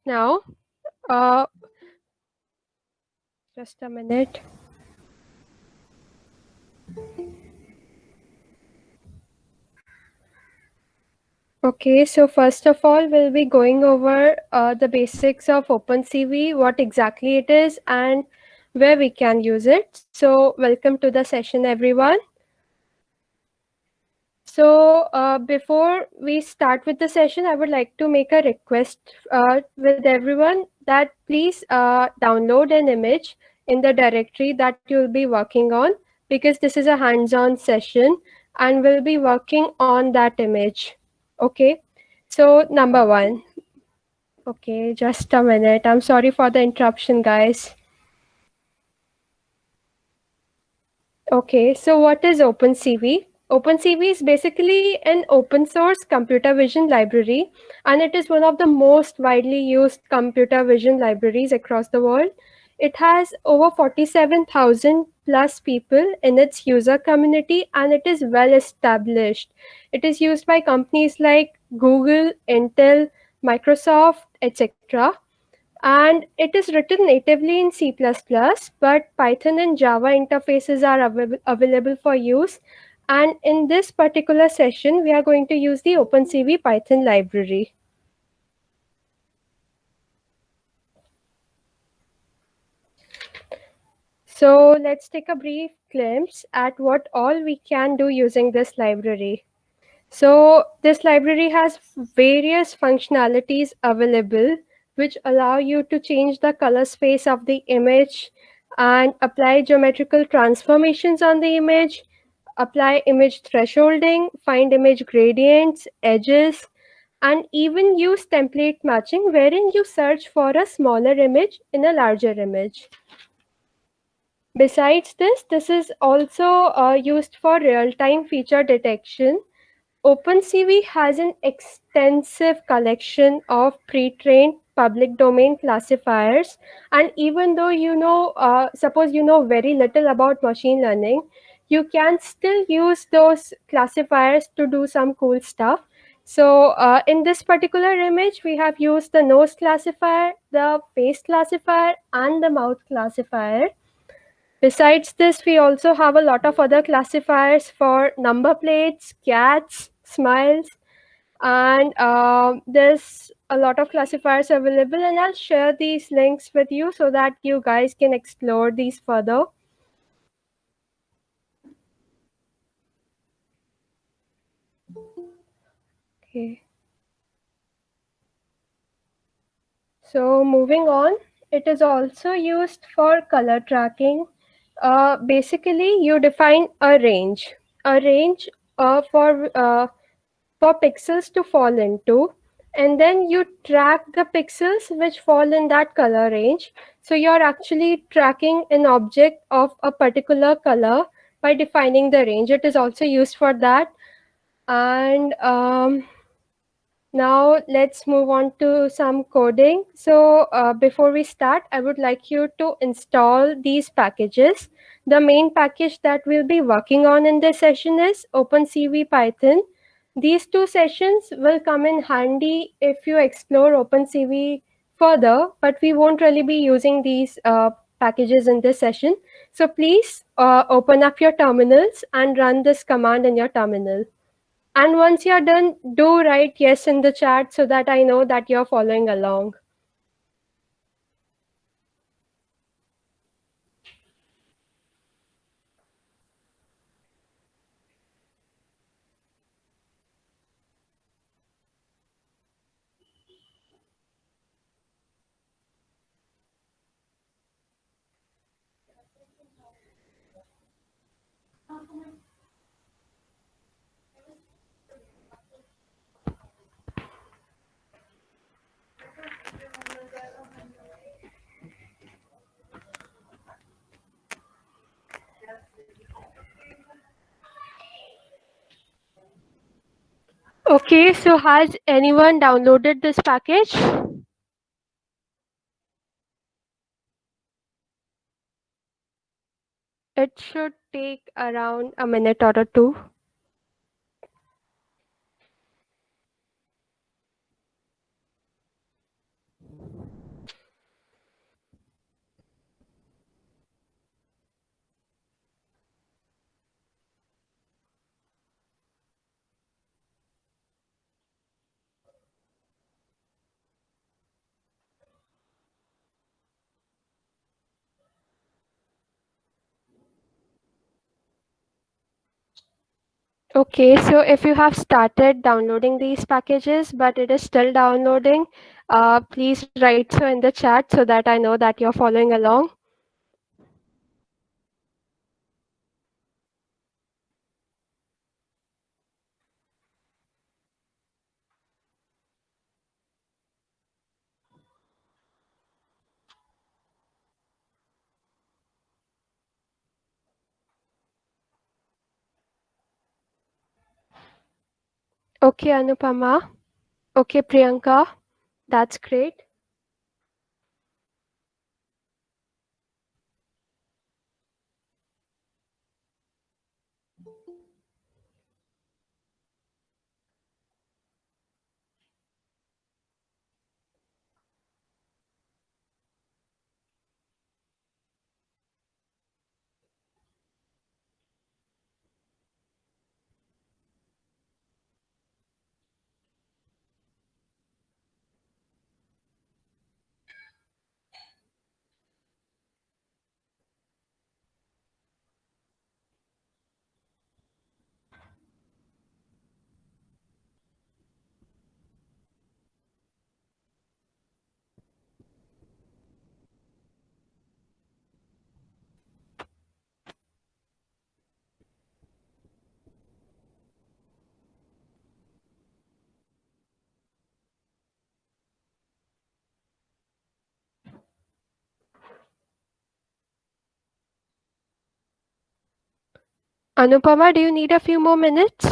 Now, uh, just a minute. Okay, so first of all, we'll be going over the basics of OpenCV, what exactly it is, and where we can use it. So, welcome to the session, everyone. So, before we start with the session, I would like to make a request with everyone that please download an image in the directory that you'll be working on, because this is a hands-on session and we'll be working on that image. Okay, so number one. Okay, just a minute. I'm sorry for the interruption, guys. Okay, so what is OpenCV? OpenCV is basically an open source computer vision library, and it is one of the most widely used computer vision libraries across the world. It has over 47,000 plus people in its user community, and it is well established. It is used by companies like Google, Intel, Microsoft, etc. And it is written natively in C++, but Python and Java interfaces are available for use. And in this particular session, we are going to use the OpenCV Python library. So let's take a brief glimpse at what all we can do using this library. So this library has various functionalities available which allow you to change the color space of the image and apply geometrical transformations on the image, apply image thresholding, find image gradients, edges, and even use template matching wherein you search for a smaller image in a larger image. Besides this, this is also used for real-time feature detection. OpenCV has an extensive collection of pre-trained public domain classifiers, and even though suppose you know very little about machine learning, you can still use those classifiers to do some cool stuff. So in this particular image, we have used the nose classifier, the face classifier, and the mouth classifier. Besides this, we also have a lot of other classifiers for number plates, cats, smiles, and there's a lot of classifiers available, and I'll share these links with you so that you guys can explore these further. Okay. So moving on, it is also used for color tracking. Basically, you define a range for pixels to fall into, and then you track the pixels which fall in that color range. So you're actually tracking an object of a particular color by defining the range. It is also used for that. And now let's move on to some coding. So before we start, I would like you to install these packages. The main package that we'll be working on in this session is OpenCV Python. These two sessions will come in handy if you explore OpenCV further, but we won't really be using these packages in this session. So please open up your terminals and run this command in your terminal. And once you're done, do write yes in the chat so that I know that you're following along. Okay, so has anyone downloaded this package? It should take around a minute or two. Okay, so if you have started downloading these packages but it is still downloading, please write so in the chat so that I know that you're following along. Okay, Anupama. Okay, Priyanka. That's great. Anupama, do you need a few more minutes?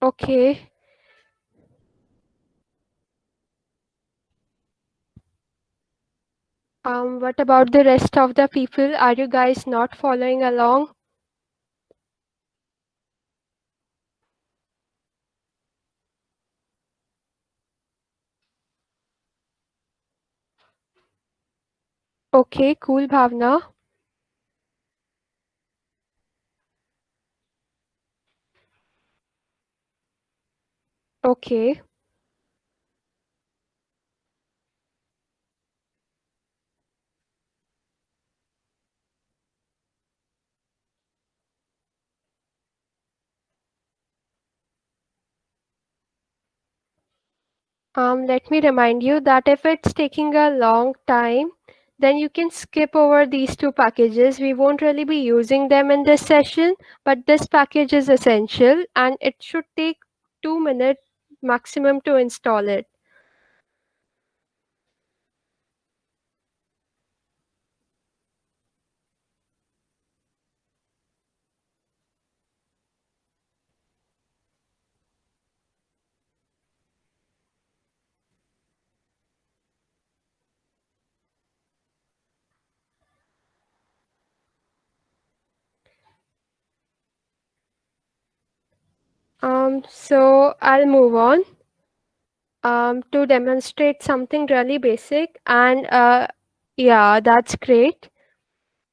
Okay. What about the rest of the people? Are you guys not following along? Okay, cool, Bhavna. Okay. Let me remind you that if it's taking a long time, then you can skip over these two packages. We won't really be using them in this session, but this package is essential and it should take 2 minutes maximum to install it. So I'll move on to demonstrate something really basic and yeah, that's great.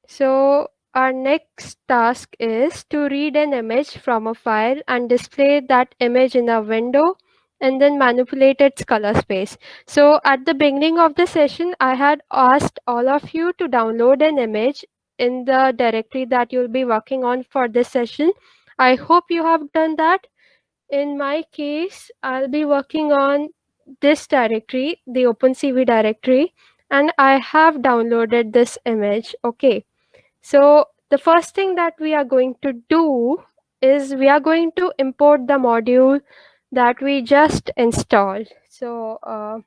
So our next task is to read an image from a file and display that image in a window and then manipulate its color space. So at the beginning of the session, I had asked all of you to download an image in the directory that you'll be working on for this session. I hope you have done that. In my case, I'll be working on this directory, the OpenCV directory, and I have downloaded this image. Okay. So the first thing that we are going to do is we are going to import the module that we just installed. So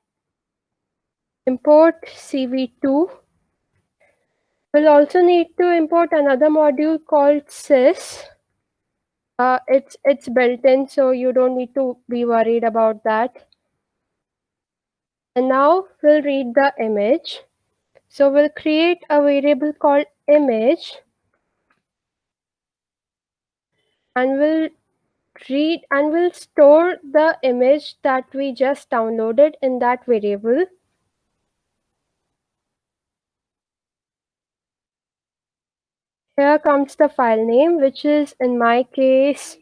import CV2. We'll also need to import another module called sys. It's built in, so you don't need to be worried about that. And now we'll read the image. So we'll create a variable called image and we'll read and we'll store the image that we just downloaded in that variable. Here comes the file name, which is in my case,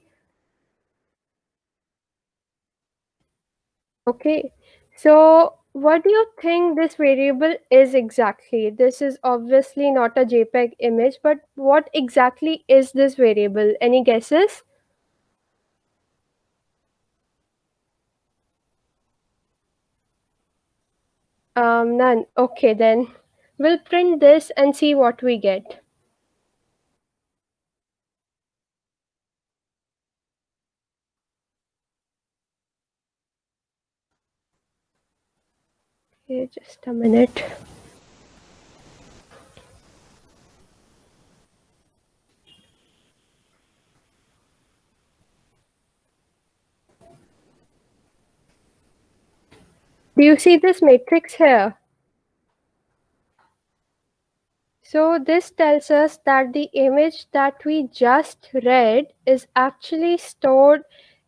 okay. So What do you think this variable is exactly? This is obviously not a JPEG image, but what exactly is this variable? Any guesses? None. Okay, then we'll print this and see what we get. Okay, just a minute. Do you see this matrix here? So this tells us that the image that we just read is actually stored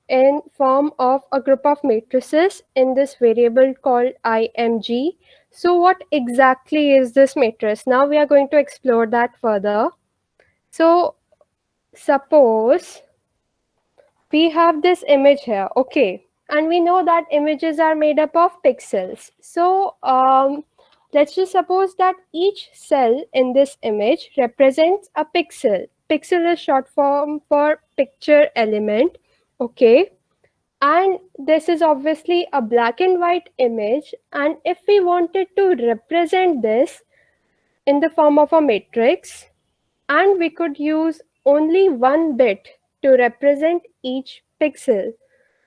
in form of a group of matrices in this variable called img. So what exactly is this matrix? Now we are going to explore that further. So suppose we have this image here, okay, and we know that images are made up of pixels. So let's just suppose that each cell in this image represents a pixel. Pixel is short form for picture element, okay, and this is obviously a black and white image, and if we wanted to represent this in the form of a matrix, and we could use only one bit to represent each pixel.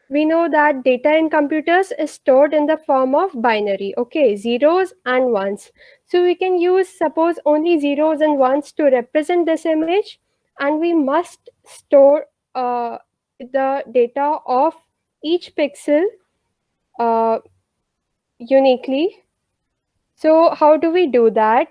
We know that data in computers is stored in the form of binary, okay, zeros and ones. So we can use, suppose, only zeros and ones to represent this image, and we must store the data of each pixel uh, uniquely. So how do we do that?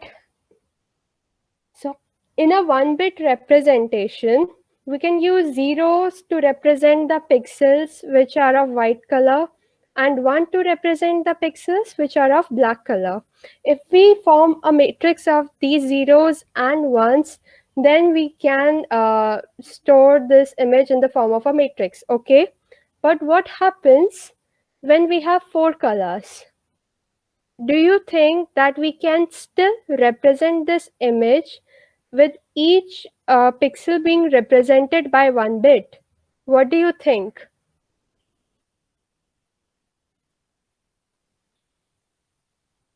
So in a one-bit representation, we can use zeros to represent the pixels which are of white color and one to represent the pixels which are of black color. If we form a matrix of these zeros and ones, then we can store this image in the form of a matrix, okay? But what happens when we have four colors? Do you think that we can still represent this image with each pixel being represented by one bit? What do you think?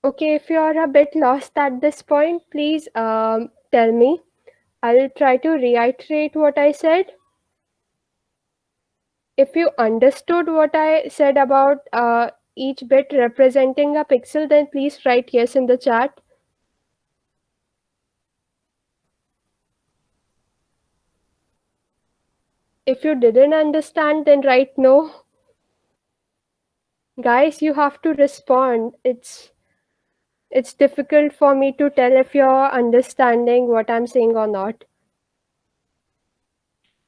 Okay, if you are a bit lost at this point, please tell me. I'll try to reiterate what I said. If you understood what I said about each bit representing a pixel, then please write yes in the chat. If you didn't understand, then write no. Guys, you have to respond. It's difficult for me to tell if you're understanding what I'm saying or not.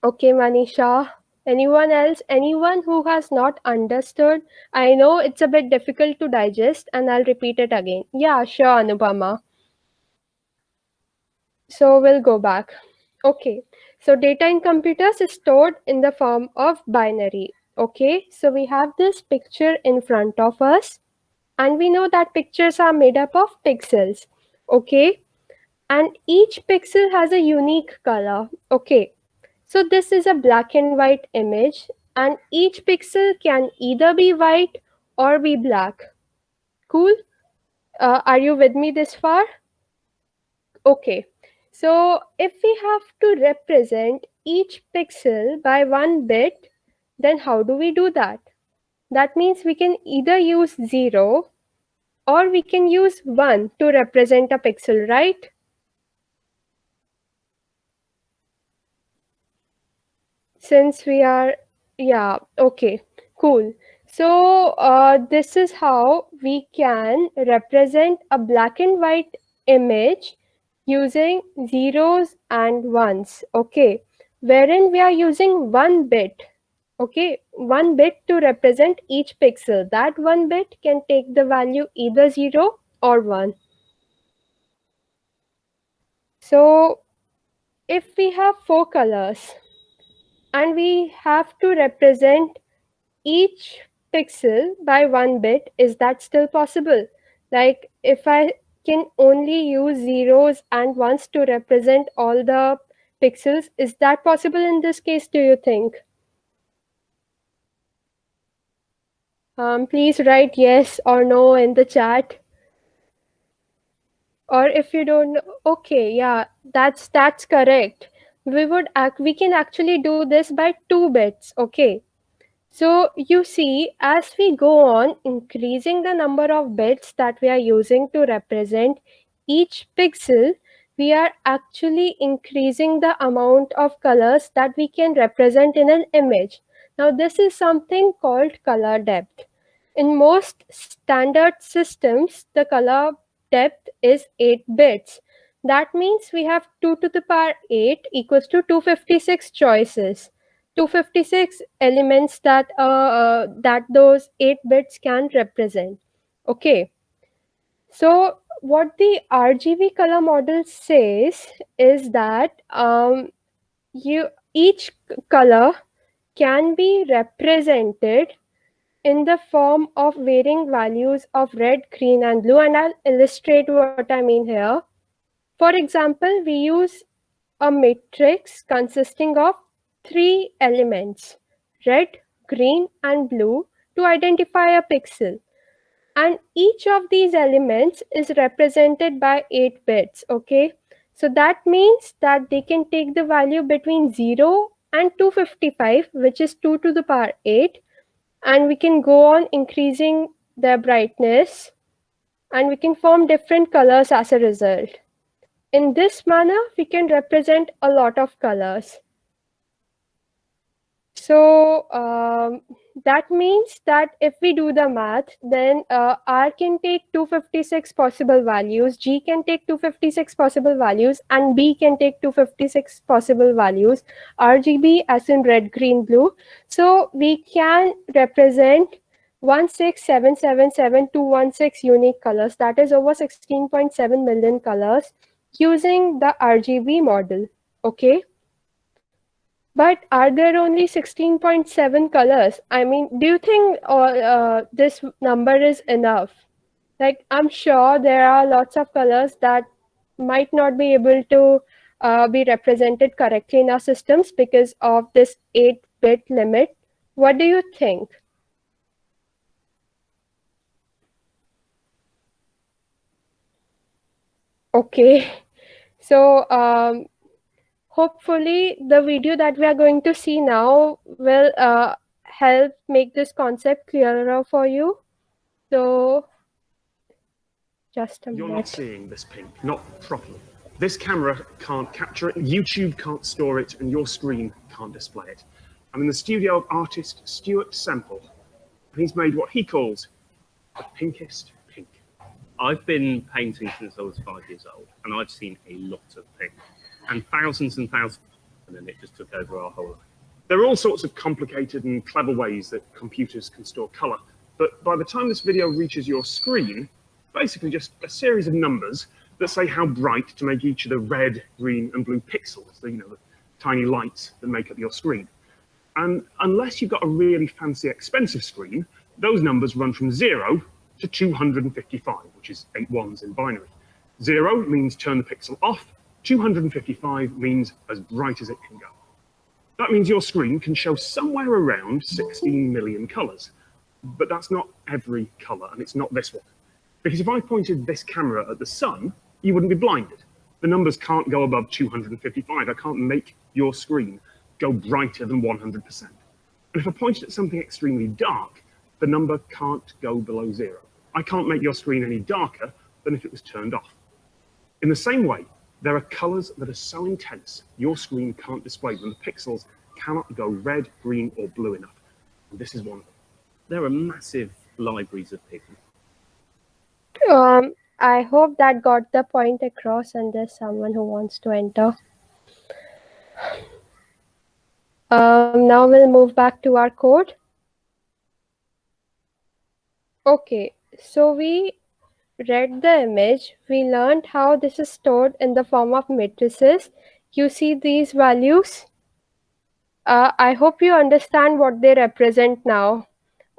Okay, Manisha. Anyone else? Anyone who has not understood? I know it's a bit difficult to digest, and I'll repeat it again. Yeah, sure, Anupama. So we'll go back. Okay, so data in computers is stored in the form of binary. Okay, so we have this picture in front of us, and we know that pictures are made up of pixels. Okay, and each pixel has a unique color. Okay, so this is a black and white image, and each pixel can either be white or be black. Cool. Are you with me this far? Okay, so if we have to represent each pixel by one bit, then how do we do that? That means we can either use 0 or we can use 1 to represent a pixel, right? Since we are, yeah, okay, cool. So this is how we can represent a black and white image using zeros and ones, okay, wherein we are using one bit, okay, one bit to represent each pixel. That one bit can take the value either 0 or 1. So if we have four colors and we have to represent each pixel by 1 bit, is that still possible? Like if I can only use zeros and ones to represent all the pixels, is that possible in this case, do you think? Please write yes or no in the chat. Or if you don't know, okay, yeah, that's correct. We can actually do this by 2 bits, okay? So you see, as we go on increasing the number of bits that we are using to represent each pixel, we are actually increasing the amount of colors that we can represent in an image. Now this is something called color depth. In most standard systems, the color depth is 8 bits. That means we have 2 to the power 8 equals to 256 choices. 256 elements that those 8 bits can represent. Okay, so what the RGB color model says is that each color can be represented in the form of varying values of red, green, and blue, and I'll illustrate what I mean here. For example, we use a matrix consisting of 3 elements, red, green, and blue, to identify a pixel. And each of these elements is represented by 8 bits, okay? So that means that they can take the value between 0 and 255, which is 2 to the power 8, and we can go on increasing their brightness, and we can form different colors as a result. In this manner, we can represent a lot of colors. So that means that if we do the math, then R can take 256 possible values, G can take 256 possible values, and B can take 256 possible values, RGB as in red, green, blue. So we can represent 16777,216 unique colors, that is over 16.7 million colors, using the RGB model, okay? But are there only 16.7 colors? I mean, do you think this number is enough? Like, I'm sure there are lots of colors that might not be able to be represented correctly in our systems because of this 8-bit limit. What do you think? Okay, so hopefully the video that we are going to see now will help make this concept clearer for you. So just a minute. You're not seeing this pink, not properly. This camera can't capture it, YouTube can't store it, and your screen can't display it. I'm in the studio of artist Stuart Semple. He's made what he calls a pinkist pink. I've been painting since I was 5 years old, and I've seen a lot of pink, and thousands, and then it just took over our whole life. There are all sorts of complicated and clever ways that computers can store color, but by the time this video reaches your screen, basically just a series of numbers that say how bright to make each of the red, green, and blue pixels, the tiny lights that make up your screen. And unless you've got a really fancy, expensive screen, those numbers run from 0 to 255, which is 8 ones in binary. 0 means turn the pixel off, 255 means as bright as it can go. That means your screen can show somewhere around 16 million colors. But that's not every color, and it's not this one. Because if I pointed this camera at the sun, you wouldn't be blinded. The numbers can't go above 255. I can't make your screen go brighter than 100%. And if I pointed at something extremely dark, the number can't go below 0. I can't make your screen any darker than if it was turned off. In the same way, there are colors that are so intense, your screen can't display them. The pixels cannot go red, green, or blue enough. And this is one of them. There are massive libraries of pink. I hope that got the point across, and there's someone who wants to enter. Now we'll move back to our code. Okay, so we read the image. We learned how this is stored in the form of matrices. You see these values? I hope you understand what they represent now.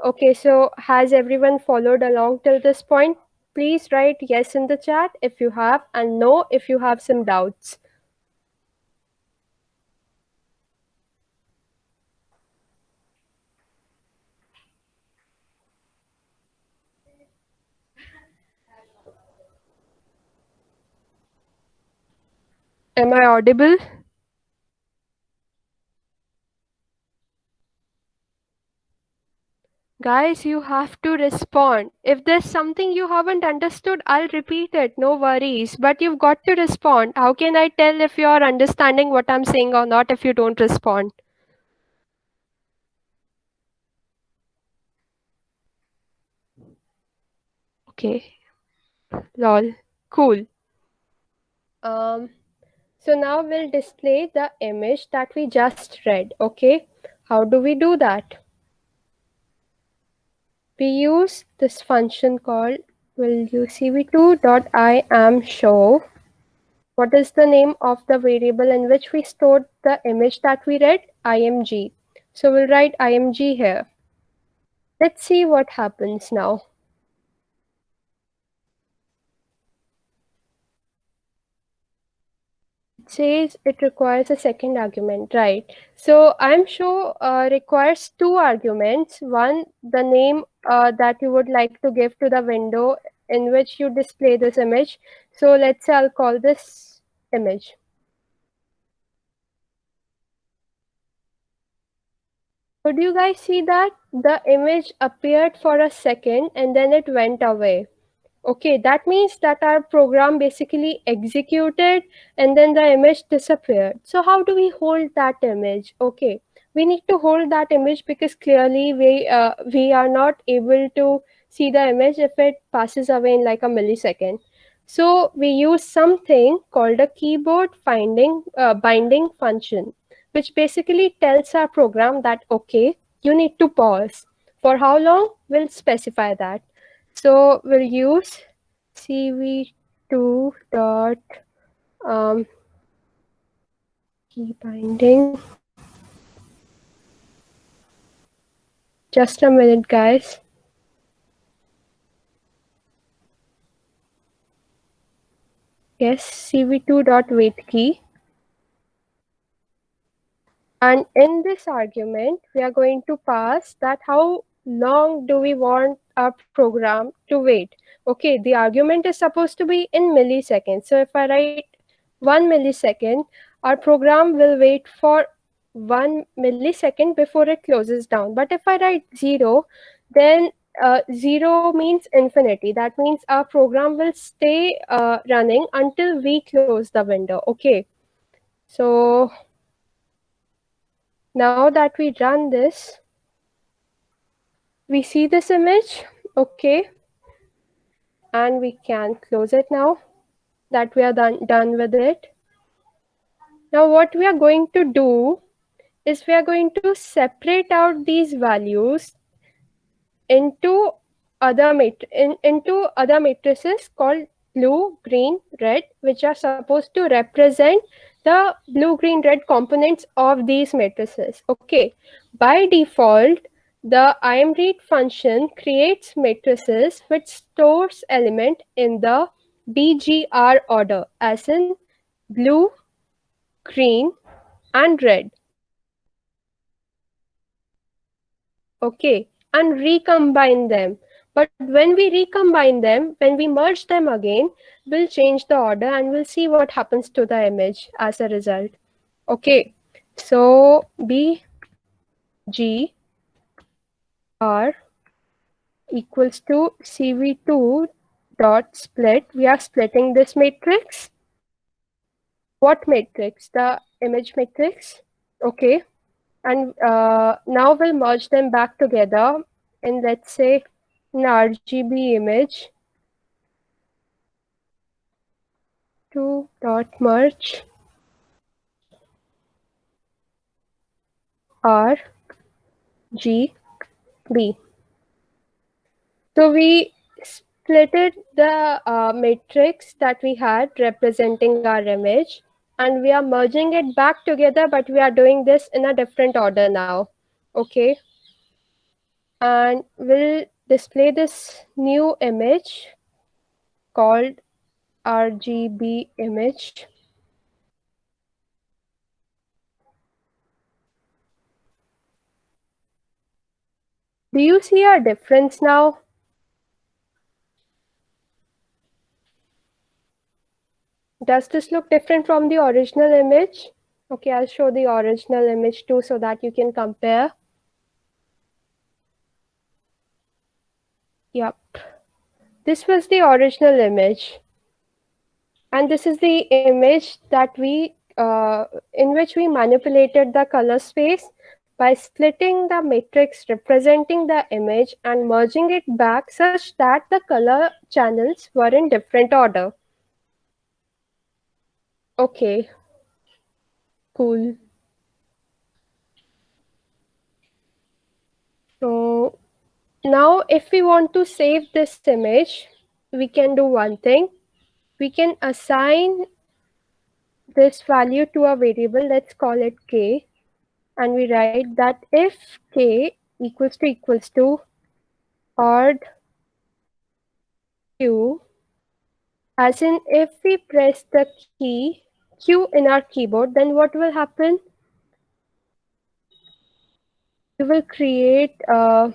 Okay, so has everyone followed along till this point? Please write yes in the chat if you have, and no if you have some doubts. Am I audible? Guys, you have to respond. If there's something you haven't understood, I'll repeat it. No worries. But you've got to respond. How can I tell if you're understanding what I'm saying or not if you don't respond? Okay. Lol. Cool. So now we'll display the image that we just read. Okay. How do we do that? We use this function called will use cv2.iamShow. What is the name of the variable in which we stored the image that we read? img. So we'll write img here. Let's see what happens now. It says it requires a second argument, right? So imshow requires two arguments. One, the name that you would like to give to the window in which you display this image. So let's say I'll call this image. Could you guys see that? The image appeared for a second and then it went away. Okay, that means that our program basically executed and then the image disappeared. So how do we hold that image? Okay, we need to hold that image because clearly we are not able to see the image if it passes away in like a millisecond. So we use something called a keyboard binding function, which basically tells our program that, okay, you need to pause. For how long? We'll specify that. So we'll use cv2 dot key binding. Just a minute, guys. Yes, cv2 dot wait key. And in this argument, we are going to pass that how long do we want our program to wait. Okay, the argument is supposed to be in milliseconds. So if I write 1 millisecond, our program will wait for 1 millisecond before it closes down. But if I write 0, then 0 means infinity. That means our program will stay running until we close the window. Okay, so now that we run this, we see this image, okay, and we can close it now that we are done with it. Now what we are going to do is we are going to separate out these values into into other matrices called blue, green, red, which are supposed to represent the blue, green, red components of these matrices. Okay, by default, the imread function creates matrices which stores element in the BGR order, as in blue, green, and red. Okay, and recombine them. But when we recombine them, when we merge them again, we'll change the order and we'll see what happens to the image as a result. Okay, so B, G, R equals to CV2 dot split. We are splitting this matrix. What matrix? The image matrix. Okay, and now we'll merge them back together in, let's say, an RGB image. 2 dot merge R G B. So we splitted the matrix that we had representing our image, and we are merging it back together, but we are doing this in a different order now. Okay. and we'll display this new image called RGB image. Do you see a difference now? Does this look different from the original image? Okay, I'll show the original image too so that you can compare. Yep. This was the original image. And this is the image that in which we manipulated the color space by splitting the matrix representing the image and merging it back such that the color channels were in different order. Okay, cool. So now if we want to save this image, we can do one thing. We can assign this value to a variable, let's call it k, and we write that if k equals to odd q, as in if we press the key q in our keyboard, then what will happen? We will create a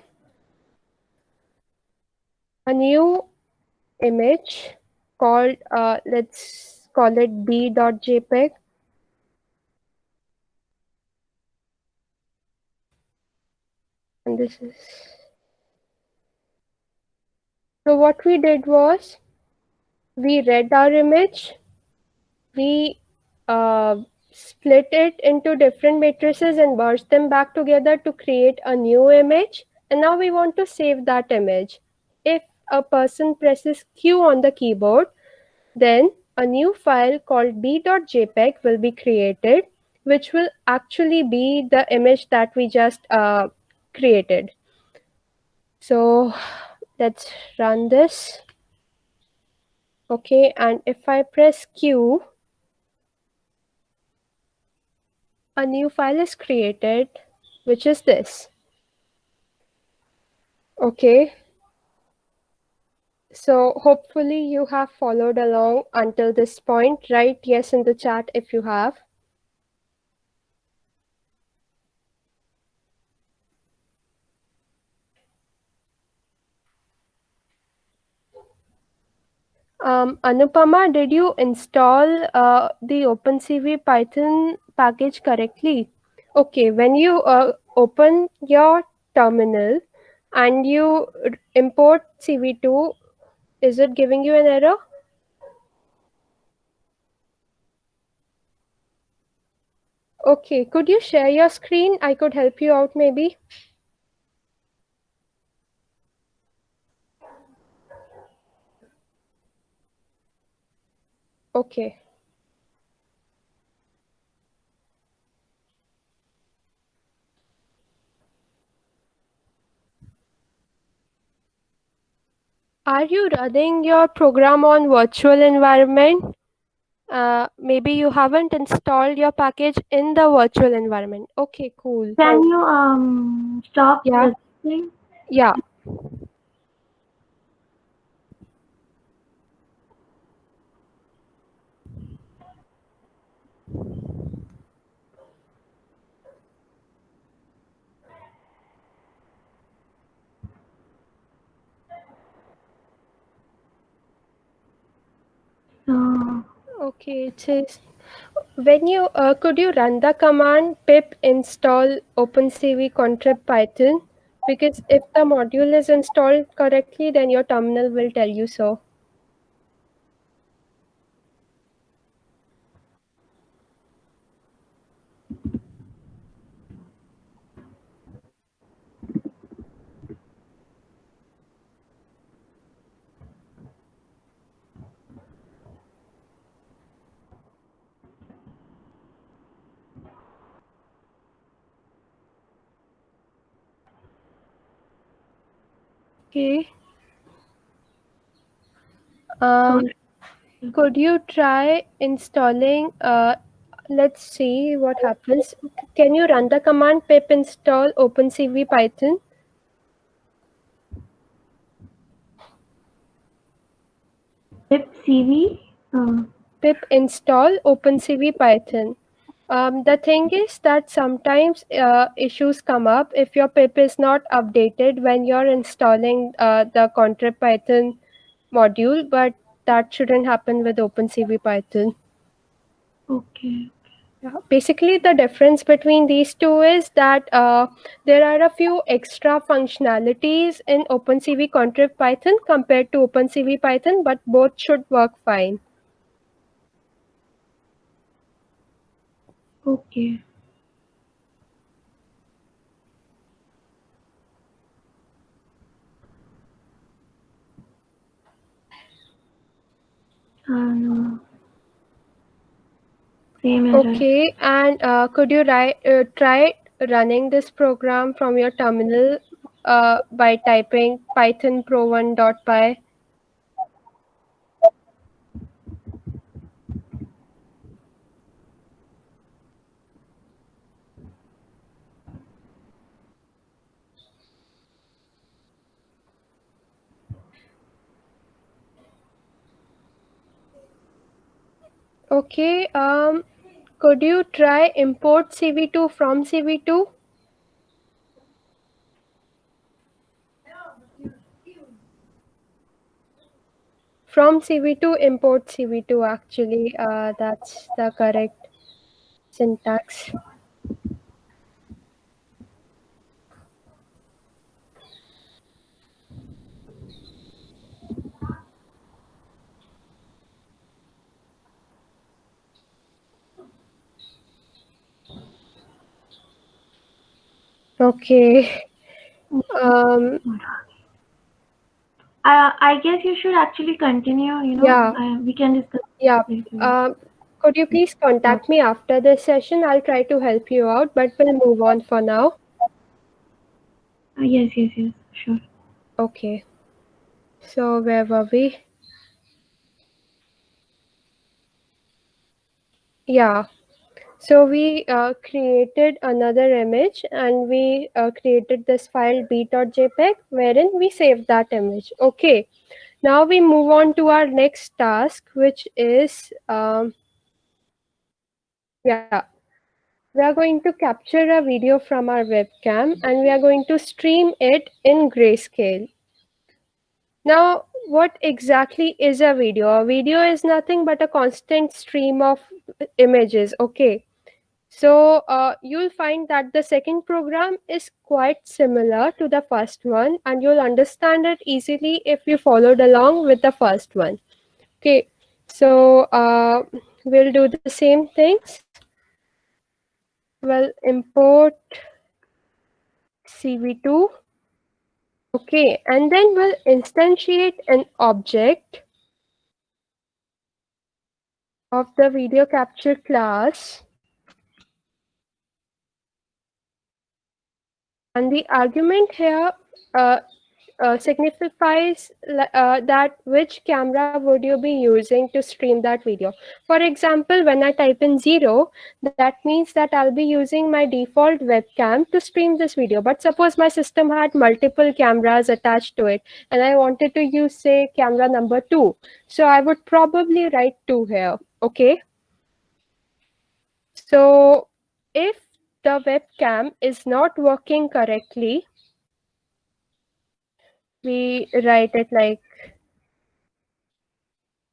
new image called, let's call it b.jpg. And this is, so what we did was, we read our image, we split it into different matrices and merged them back together to create a new image. And now we want to save that image. If a person presses Q on the keyboard, then a new file called b.jpg will be created, which will actually be the image that we just created. So let's run this. Okay, and if I press Q, a new file is created, which is this. Okay. So hopefully you have followed along until this point. Write yes in the chat if you have. Anupama, did you install the OpenCV Python package correctly? Okay, when you open your terminal and you import CV2, is it giving you an error? Okay, could you share your screen? I could help you out maybe. Okay. Are you running your program on virtual environment? Maybe you haven't installed your package in the virtual environment. Okay, cool. Can you stop Yeah. listening? Yeah. So, Okay, it says when you could you run the command pip install opencv contrib python, because if the module is installed correctly, then your terminal will tell you so. Okay. Could you try installing, let's see what happens. Can you run the command pip install opencv python? Pip CV. Pip install OpenCV Python. The thing is that sometimes issues come up if your pip is not updated when you're installing the contrib Python module, but that shouldn't happen with OpenCV Python. Okay. Yeah. Basically, the difference between these two is that there are a few extra functionalities in OpenCV contrib Python compared to OpenCV Python, but both should work fine. Okay. Same error. Okay, and could you try running this program from your terminal by typing python pro1.py? Okay, could you try import CV2 from CV2? From CV2, import CV2 actually, that's the correct syntax. Okay. Um, I guess you should actually continue. yeah, We can discuss yeah. later. Could you please contact me after this session? I'll try to help you out, but we'll move on for now. Yes, sure. Okay. So where were we? Yeah. So we created another image and we created this file b.jpg wherein we saved that image. Okay. Now we move on to our next task, which is, yeah, we are going to capture a video from our webcam and we are going to stream it in grayscale. Now, what exactly is a video? A video is nothing but a constant stream of images. Okay. So you'll find that the second program is quite similar to the first one and you'll understand it easily if you followed along with the first one. Okay, so we'll do the same things. We'll import CV2. Okay, and then we'll instantiate an object of the video capture class. And the argument here signifies that which camera would you be using to stream that video. For example, when I type in 0, that means that I'll be using my default webcam to stream this video. But suppose my system had multiple cameras attached to it and I wanted to use, say, camera number 2. So I would probably write 2 here. Okay. So if the webcam is not working correctly, we write it like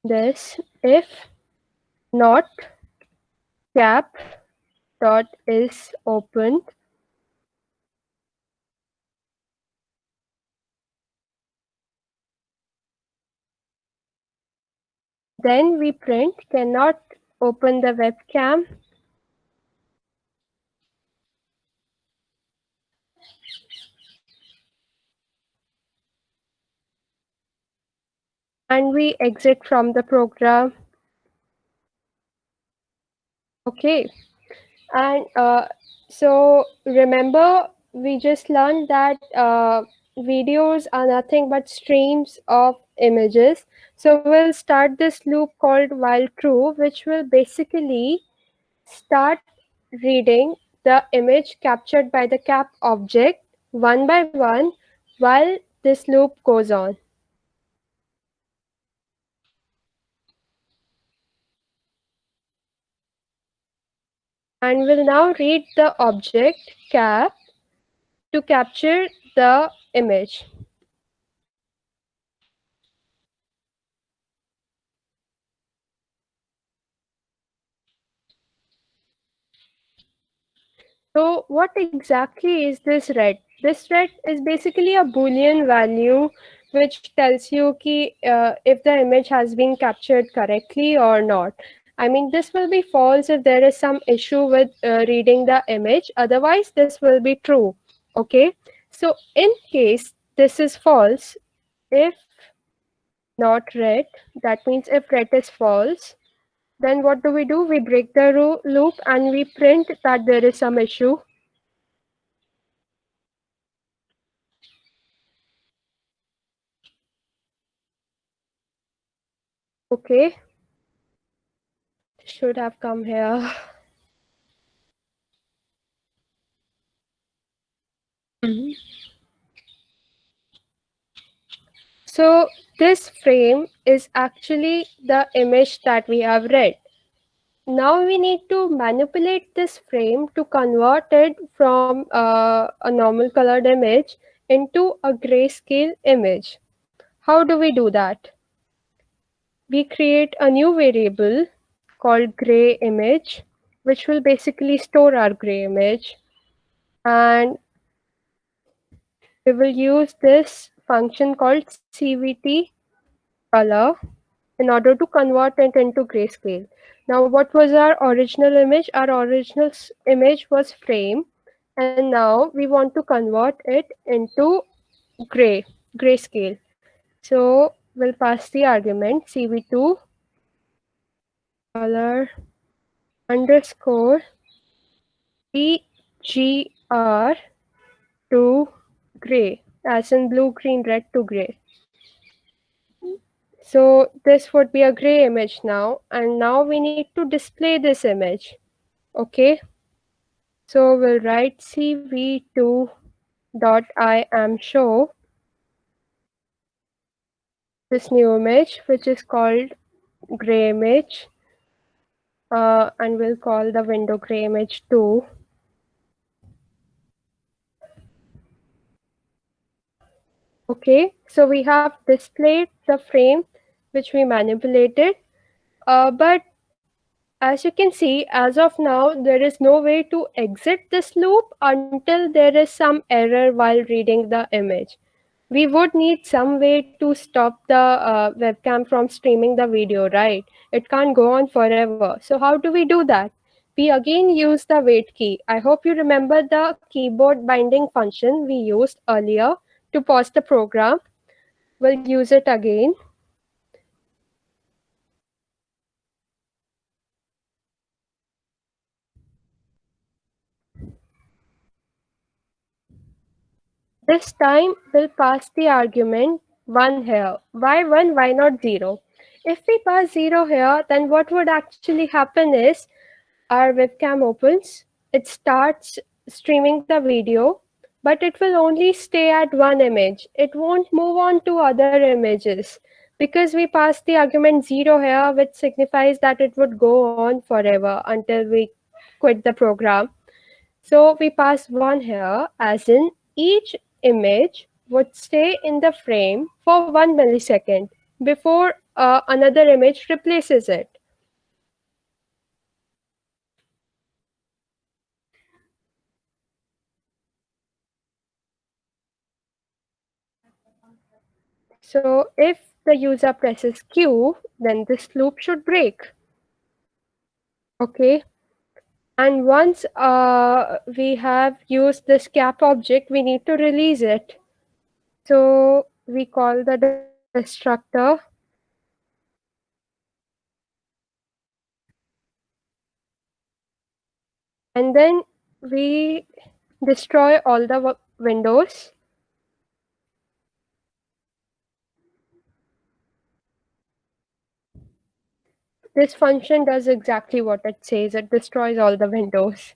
this: if not cap dot is opened, then we print cannot open the webcam and we exit from the program. Okay, and so remember we just learned that videos are nothing but streams of images. So we'll start this loop called while true, which will basically start reading the image captured by the cap object one by one while this loop goes on. and will now read the object cap to capture the image. So what exactly is this ret? This ret is basically a Boolean value which tells you if the image has been captured correctly or not. I mean, this will be false if there is some issue with reading the image. Otherwise, this will be true. Okay. So in case this is false, if not ret, that means if ret is false, then what do? We break the loop and we print that there is some issue. Okay, should have come here. Mhm. So this frame is actually the image that we have read. Now we need to manipulate this frame to convert it from a normal colored image into a grayscale image. How do we do that? We create a new variable called gray image, which will basically store our gray image. And we will use this function called CVT color in order to convert it into grayscale. Now, what was our original image? Our original image was frame, and now we want to convert it into grayscale. So we'll pass the argument CV2 color underscore BGR to gray, as in blue, green, red to gray. So this would be a gray image now, and now we need to display this image. Okay, so we'll write cv2.iamShow this new image, which is called gray image, and we'll call the window gray image 2. Okay, so we have displayed the frame which we manipulated, but as you can see, as of now, there is no way to exit this loop until there is some error while reading the image. We would need some way to stop the webcam from streaming the video, right? It can't go on forever. So how do we do that? We again use the wait key. I hope you remember the keyboard binding function we used earlier to pause the program. We'll use it again. This time we'll pass the argument 1 here. Why 1? Why not 0? If we pass 0 here, then what would actually happen is our webcam opens, it starts streaming the video, but it will only stay at one image. It won't move on to other images because we passed the argument 0 here, which signifies that it would go on forever until we quit the program. So we pass 1 here, as in each image would stay in the frame for 1 millisecond before another image replaces it. So if the user presses Q, then this loop should break. Okay. And once we have used this cap object, we need to release it. So we call the destructor. And then we destroy all the windows. This function does exactly what it says. It destroys all the windows.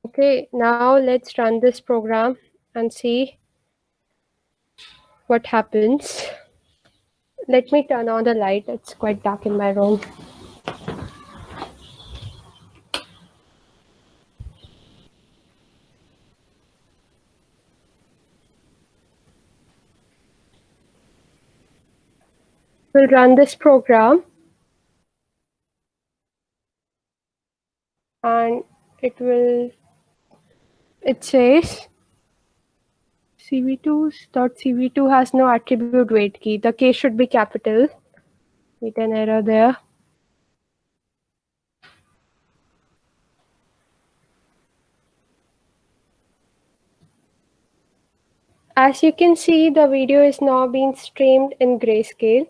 Okay, now let's run this program and see what happens. Let me turn on the light. It's quite dark in my room. We'll run this program and it says cv2.cv2 has no attribute weight key. The case should be capital. Hit an error there. As you can see, the video is now being streamed in grayscale.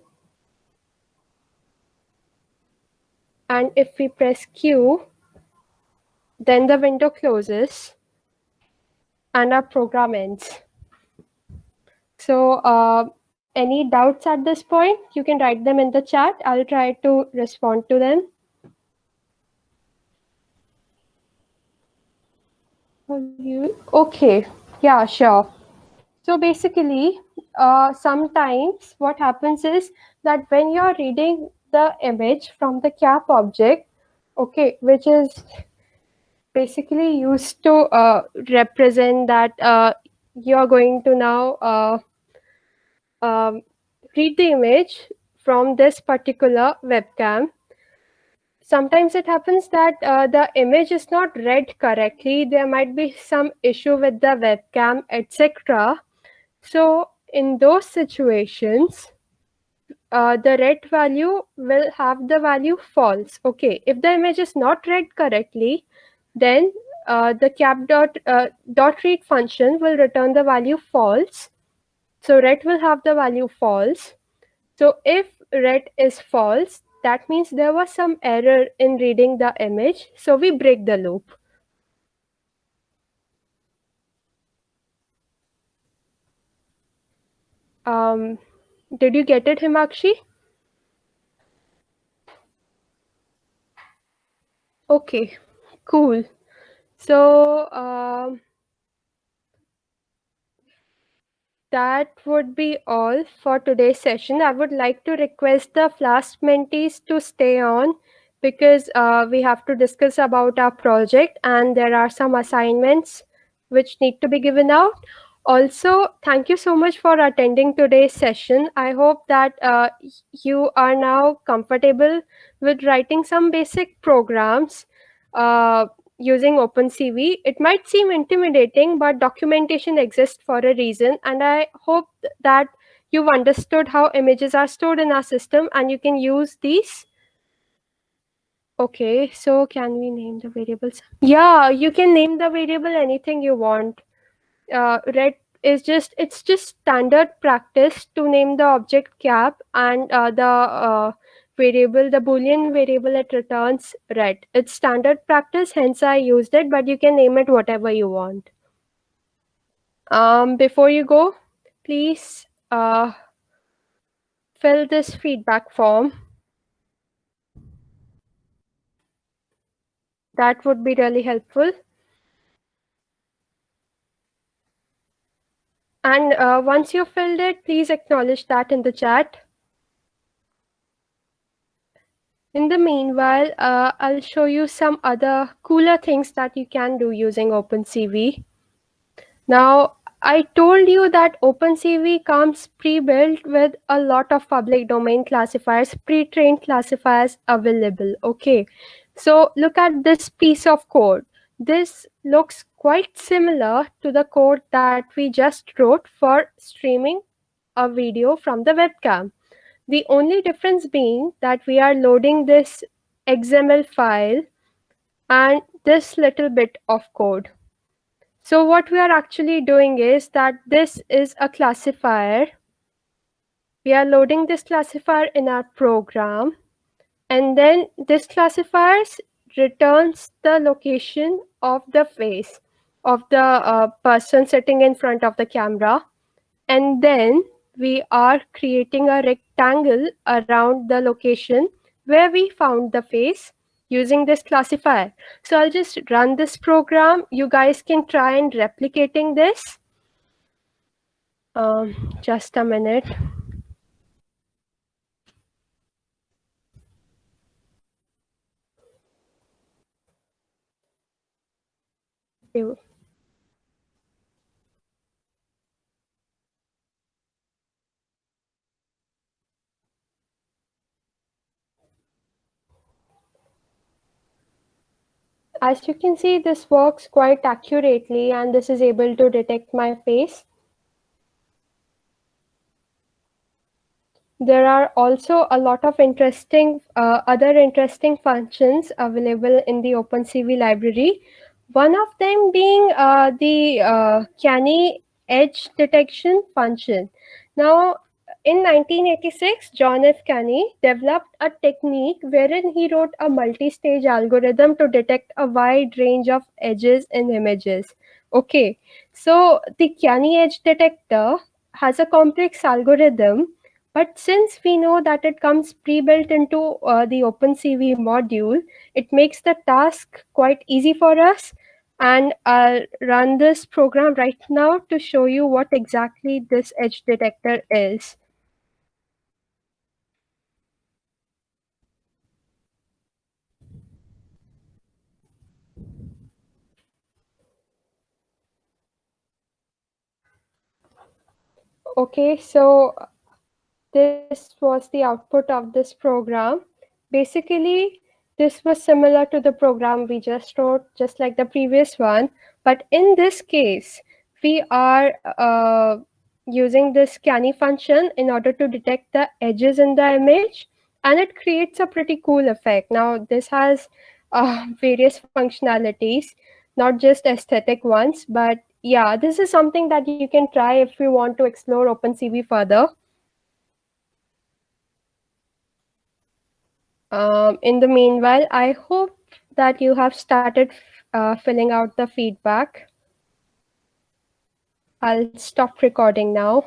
And if we press Q, then the window closes and our program ends. So any doubts at this point, you can write them in the chat. I'll try to respond to them. Okay, yeah, sure. So basically, sometimes what happens is that when you're reading the image from the cap object, okay, which is basically used to represent that you're going to now read the image from this particular webcam. Sometimes it happens that the image is not read correctly. There might be some issue with the webcam, etc. So in those situations, the read value will have the value false. Okay, if the image is not read correctly, then the cap dot read function will return the value false. So ret will have the value false. So if ret is false, that means there was some error in reading the image. So we break the loop. Did you get it, Himakshi? Okay, cool. So that would be all for today's session. I would like to request the Flask mentees to stay on because we have to discuss about our project and there are some assignments which need to be given out. Also, thank you so much for attending today's session. I hope that you are now comfortable with writing some basic programs using OpenCV. It might seem intimidating, but documentation exists for a reason. And I hope that you've understood how images are stored in our system and you can use these. Okay, so can we name the variables? Yeah, you can name the variable anything you want. Red is it's just standard practice to name the object cap and the variable, the Boolean variable it returns red. It's standard practice, hence I used it, but you can name it whatever you want. Before you go, please fill this feedback form. That would be really helpful. And once you've filled it, please acknowledge that in the chat. In the meanwhile, I'll show you some other cooler things that you can do using OpenCV. Now, I told you that OpenCV comes pre-built with a lot of public domain classifiers, pre-trained classifiers available. Okay, so look at this piece of code. This looks quite similar to the code that we just wrote for streaming a video from the webcam. The only difference being that we are loading this XML file and this little bit of code. So what we are actually doing is that this is a classifier. We are loading this classifier in our program, and then this classifier returns the location of the face of the person sitting in front of the camera. And then we are creating a rectangle around the location where we found the face using this classifier. So I'll just run this program. You guys can try and replicating this. Just a minute. As you can see, this works quite accurately and this is able to detect my face. There are also a lot of other interesting functions available in the OpenCV library. One of them being the canny edge detection function. Now, in 1986, John F. Canny developed a technique wherein he wrote a multi-stage algorithm to detect a wide range of edges in images. Okay, so the canny edge detector has a complex algorithm, but since we know that it comes pre-built into the OpenCV module, it makes the task quite easy for us. And I'll run this program right now to show you what exactly this edge detector is. Okay, so this was the output of this program. Basically, this was similar to the program we just wrote, just like the previous one. But in this case, we are using this canny function in order to detect the edges in the image, and it creates a pretty cool effect. Now, this has various functionalities, not just aesthetic ones, but yeah, this is something that you can try if you want to explore OpenCV further. In the meanwhile, I hope that you have started filling out the feedback. I'll stop recording now.